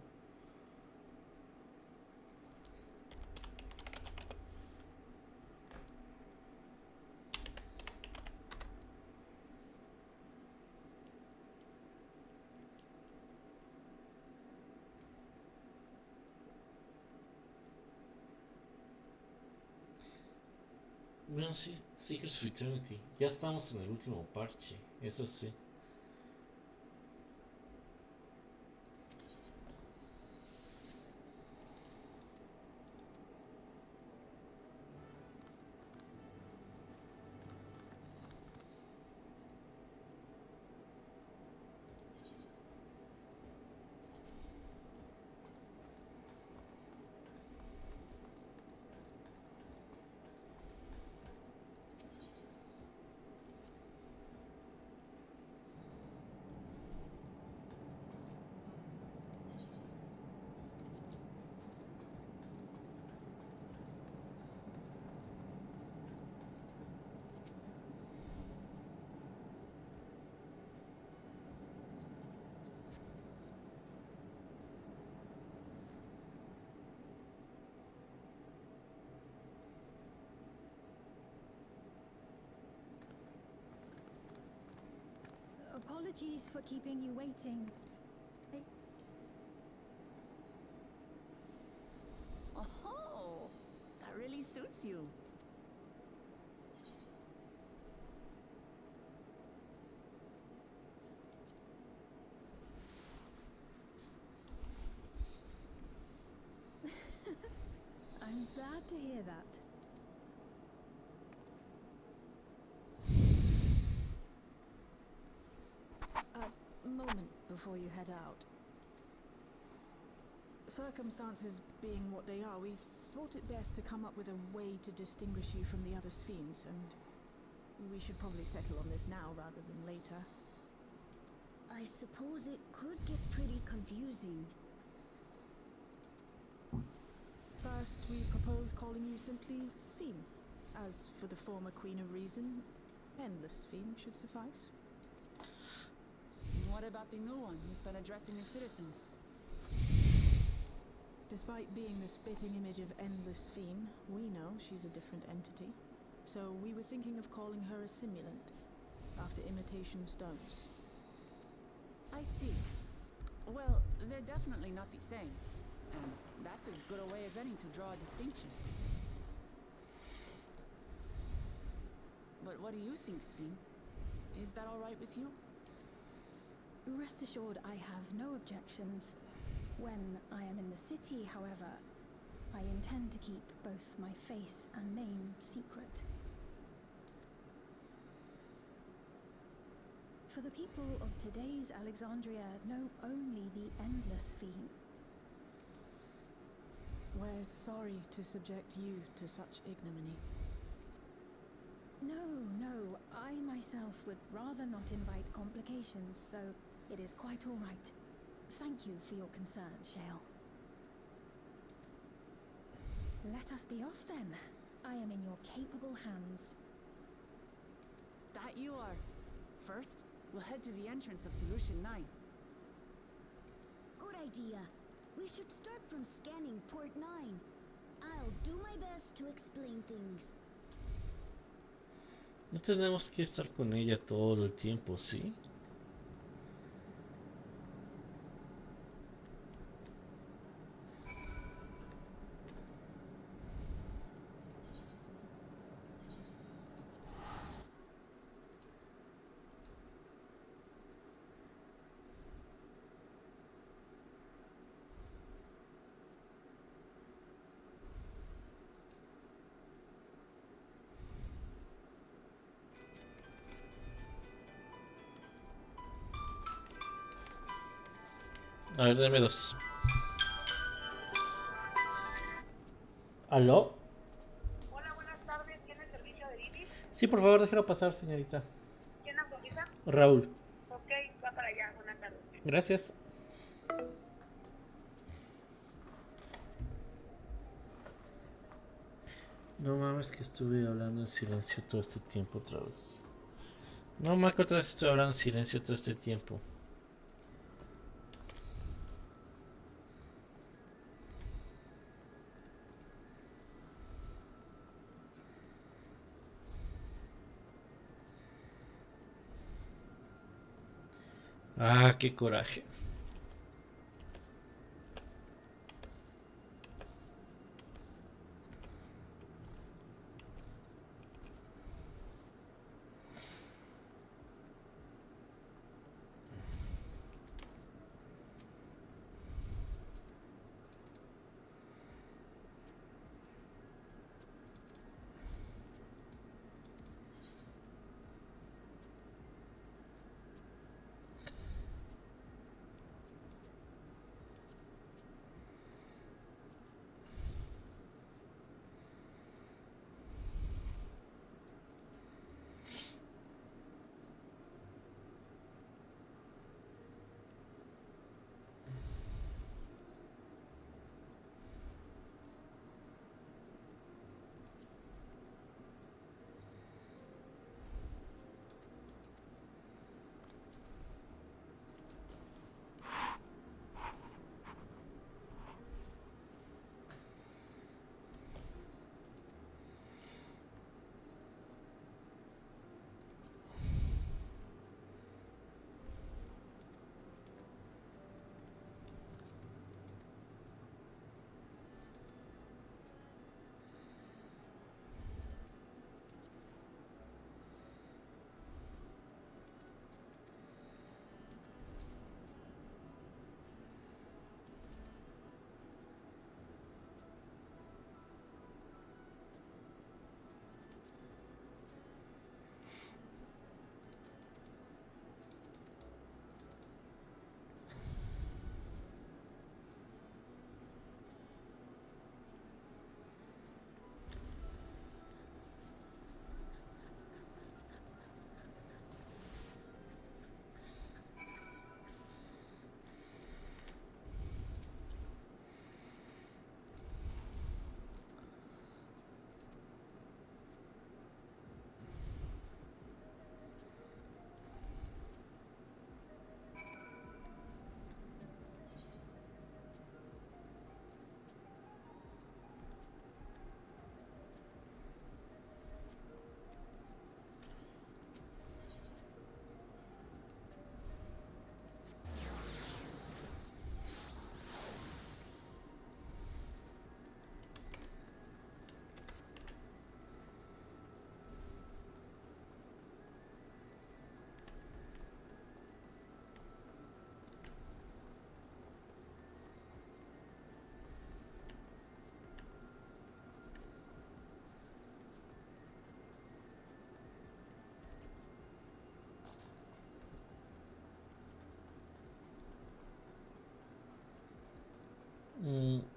Bueno, sí, Seekers Fraternity. Ya estamos en el último parche, eso sí. Apologies for keeping you waiting. Oh, that really suits you. I'm glad to hear that. A moment before you head out. Circumstances being what they are, we thought it best to come up with a way to distinguish you from the other Sphenes, and we should probably settle on this now rather than later. I suppose it could get pretty confusing. First, we propose calling you simply Sphene. As for the former Queen of Reason, Endless Sphene should suffice. What about the new one who's been addressing the citizens? Despite being the spitting image of Endless Sphene, we know she's a different entity. So we were thinking of calling her a simulant, after imitation stones. I see. Well, they're definitely not the same. And that's as good a way as any to draw a distinction. But what do you think, Sphene? Is that all right with you? Rest assured, I have no objections. When I am in the city, however, I intend to keep both my face and name secret. For the people of today's Alexandria know only the Endless Sphene. We're sorry to subject you to such ignominy. No, I myself would rather not invite complications, so it is quite all right. Thank you for your concern, Shale. Let us be off then. I am in your capable hands. That you are. First, we'll head to the entrance of Solution 9. Good idea. We should start from scanning Port 9. I'll do my best to explain things. No tenemos que estar con ella todo el tiempo, ¿sí? A ver, dame dos. ¿Aló? Hola, buenas tardes. ¿Tiene servicio de Didi? Sí, por favor, déjelo pasar, señorita. ¿Quién autoriza? Raúl. Ok, va para allá. Buenas tardes. Gracias. No mames que estuve hablando en silencio todo este tiempo otra vez. No mames que otra vez estoy hablando en silencio todo este tiempo. Ah, qué coraje.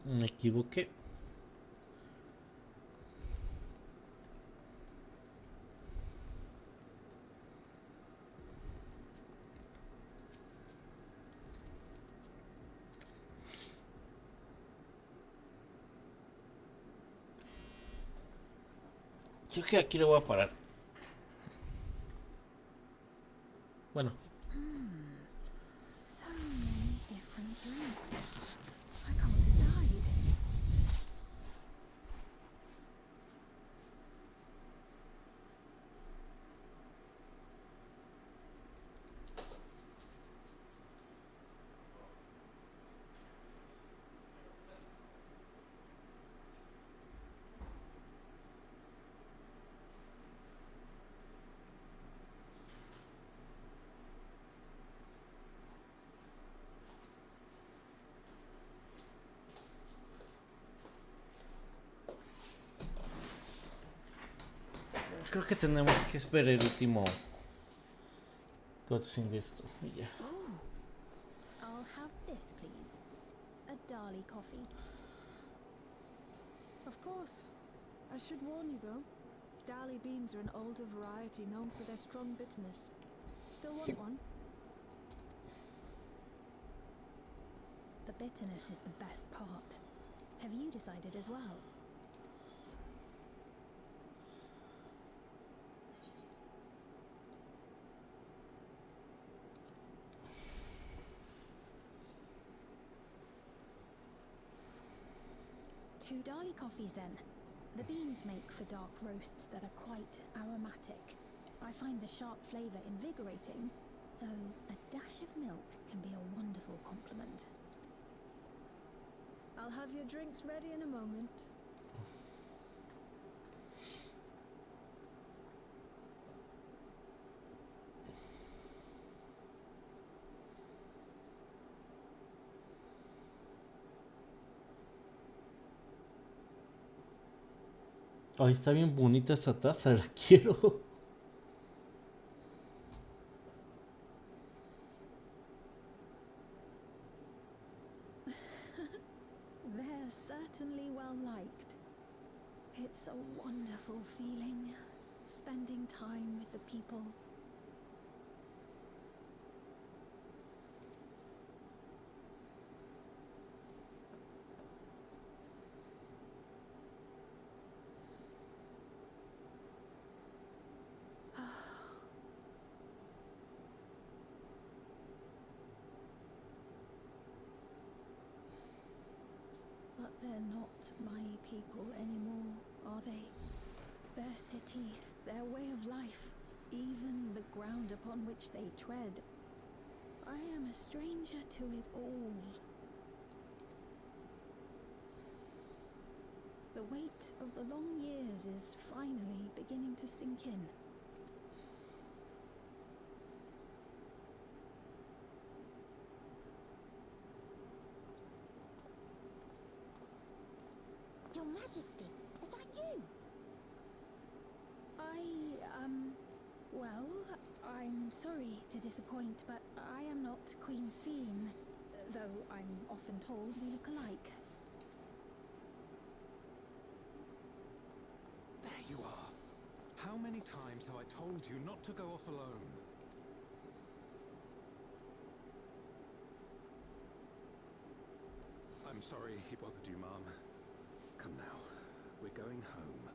Me equivoqué. Creo que aquí lo voy a parar. Bueno. So many different drinks. I can't decide. Creo que tenemos que esperar el último cutscene de esto. Y ya. Ooh. I'll have this, please. A Dali coffee. Of course. I should warn you though. Dali beans are an older variety known for their strong bitterness. Still want one? The bitterness is the best part. Have you decided as well? Two Dali coffees then. The beans make for dark roasts that are quite aromatic. I find the sharp flavour invigorating, though a dash of milk can be a wonderful complement. I'll have your drinks ready in a moment. Ay, está bien bonita esa taza, la quiero. They're certainly well liked. It's a wonderful feeling, spending time with the people. But they're not my people anymore, are they? Their city, their way of life, even the ground upon which they tread. I am a stranger to it all. The weight of the long years is finally beginning to sink in. Your Majesty, is that you? Well, I'm sorry to disappoint, but I am not Queen Sphene, though I'm often told we look alike. There you are. How many times have I told you not to go off alone? I'm sorry he bothered you, Mom. Come now, we're going home.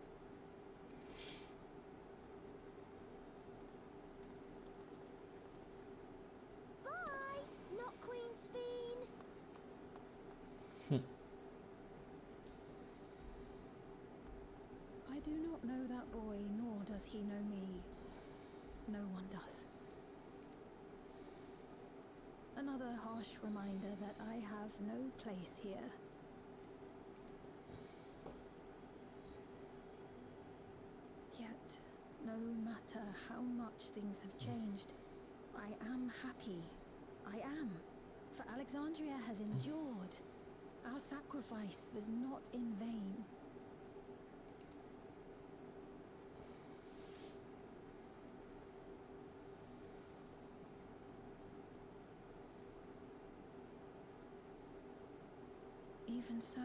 Bye, not Queen Sphene. I do not know that boy, nor does he know me. No one does. Another harsh reminder that I have no place here. Yet, no matter how much things have changed, I am happy. I am. For Alexandria has endured. Our sacrifice was not in vain. If Even so,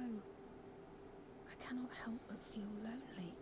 I cannot help but feel lonely.